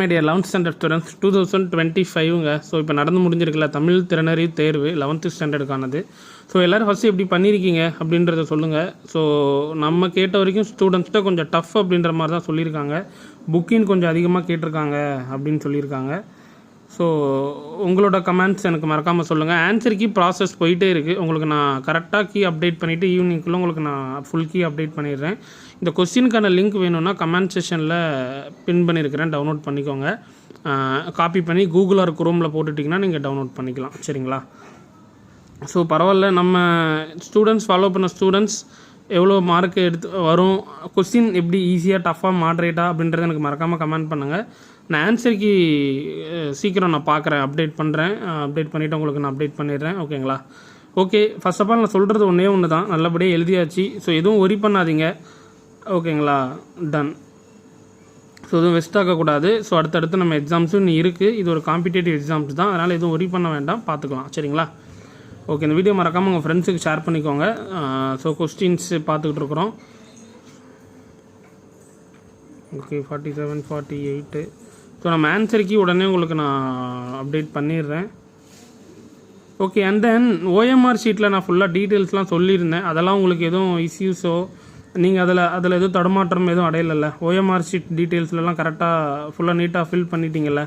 Media 11th standard students 2025ங்க. So இப்போ நடந்து முடிஞ்சிருக்குல்ல தமிழ் திறனறிவு தேர்வு 11th ஸ்டாண்டர்டுக்கானது. ஸோ எல்லோரும் ஃபஸ்ட்டு எப்படி பண்ணியிருக்கீங்க அப்படின்றத சொல்லுங்கள். ஸோ நம்ம கேட்ட வரைக்கும் ஸ்டூடெண்ட்ஸ்கிட்ட கொஞ்சம் டஃப் அப்படின்ற மாதிரி தான் சொல்லியிருக்காங்க. புக்கின் கொஞ்சம் அதிகமாக கேட்டிருக்காங்க அப்படின்னு சொல்லியிருக்காங்க. ஸோ உங்களோட கமெண்ட்ஸ் எனக்கு மறக்காமல் சொல்லுங்கள். ஆன்சர் கீ ப்ராசஸ் போயிட்டே இருக்குது. உங்களுக்கு நான் கரெக்டாக கீ அப்டேட் பண்ணிவிட்டு ஈவினிங்குள்ளே உங்களுக்கு நான் ஃபுல் கீ அப்டேட் பண்ணிடுறேன். இந்த கொஸ்டினுக்கான லிங்க் வேணும்னா கமெண்ட் செஷனில் பின் பண்ணியிருக்கிறேன், டவுன்லோட் பண்ணிக்கோங்க. காப்பி பண்ணி கூகுள் ஆர் குரோமில் போட்டுட்டிங்கன்னா நீங்கள் டவுன்லோட் பண்ணிக்கலாம். சரிங்களா? ஸோ பரவாயில்ல, நம்ம ஸ்டூடெண்ட்ஸ் ஃபாலோ பண்ண ஸ்டூடெண்ட்ஸ் எவ்வளோ மார்க் எடுத்து வரும், கொஸ்டின் எப்படி ஈஸியாக டஃப்பாக மாட்ரேட்டாக அப்படின்றத எனக்கு மறக்காமல் கமெண்ட் பண்ணுங்கள். நான் ஆன்சருக்கு சீக்கிரம் நான் பார்க்குறேன், அப்டேட் பண்ணுறேன். அப்டேட் பண்ணிவிட்டு உங்களுக்கு நான் அப்டேட் பண்ணிடுறேன். ஓகேங்களா? ஓகே, ஃபர்ஸ்ட் ஆஃப் ஆல் நான் சொல்கிறது ஒன்று தான், நல்லபடியாக எழுதியாச்சு. ஸோ எதுவும் ஒரி பண்ணாதீங்க. ஓகேங்களா? டன். ஸோ எதுவும் வெஸ்ட் ஆகக்கூடாது. ஸோ அடுத்தடுத்து நம்ம எக்ஸாம்ஸும் இன்னும் இருக்குது. இது ஒரு காம்படிட்டிவ் எக்ஸாம்ஸ் தான், அதனால் எதுவும் ஒரி பண்ண வேண்டாம், பார்த்துக்கலாம். சரிங்களா? ஓகே, இந்த வீடியோ மறக்காமல் உங்கள் ஃப்ரெண்ட்ஸுக்கு ஷேர் பண்ணிக்கோங்க. ஸோ கொஸ்டின்ஸ் பார்த்துக்கிட்டு இருக்கிறோம். ஓகே, 47, 48. ஸோ நம்ம ஆன்சருக்கு உடனே உங்களுக்கு நான் அப்டேட் பண்ணிடுறேன். ஓகே, அண்ட் தென் ஓஎம்ஆர் ஷீட்டில் நான் ஃபுல்லாக டீட்டெயில்ஸ்லாம் சொல்லியிருந்தேன். அதெல்லாம் உங்களுக்கு எதுவும் இஷ்யூஸோ நீங்கள் அதில் எதுவும் தடுமாற்றம் எதுவும் அடையலைல்ல? ஓஎம்ஆர் ஷீட் டீட்டெயில்ஸ்லாம் கரெக்டாக ஃபுல்லாக நீட்டாக ஃபில் பண்ணிட்டீங்கல்ல?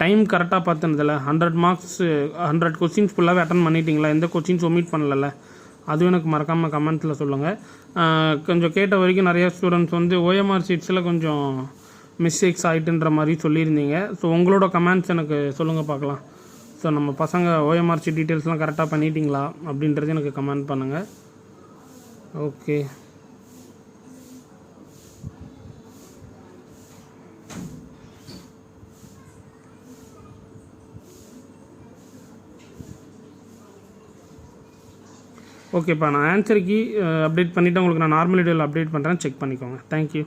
டைம் கரெக்டாக பார்த்துனதில்ல? 100 மார்க்ஸ் 100 கொஸ்டின்ஸ் ஃபுல்லாகவே அட்டன் பண்ணிட்டீங்களா? எந்த கொஸ்டின்ஸ் ஒமிட் பண்ணல? அதுவும் எனக்கு மறக்காமல் கமெண்ட்ஸில் சொல்லுங்கள். கொஞ்சம் கேட்ட வரைக்கும் நிறையா ஸ்டூடெண்ட்ஸ் வந்து ஓஎம்ஆர் ஷீட்ஸில் கொஞ்சம் மிஸ்டேக்ஸ் ஆகிட்டுன்ற மாதிரி சொல்லியிருந்தீங்க. ஸோ உங்களோட கமெண்ட்ஸ் எனக்கு சொல்லுங்கள் பார்க்கலாம். ஸோ நம்ம பசங்க ஓஎம்ஆர் ஷீட் டீட்டெயில்ஸ்லாம் கரெக்டாக பண்ணிட்டீங்களா அப்படின்றது எனக்கு கமெண்ட் பண்ணுங்கள். ஓகே, ஓகேப்பா, நான் ஆன்சருக்கு அப்டேட் பண்ணிவிட்டு உங்களுக்கு நான் நார்மல் வீடியோவில் அப்டேட் பண்ணுறேன், செக் பண்ணிக்கோங்க. தேங்க்யூ.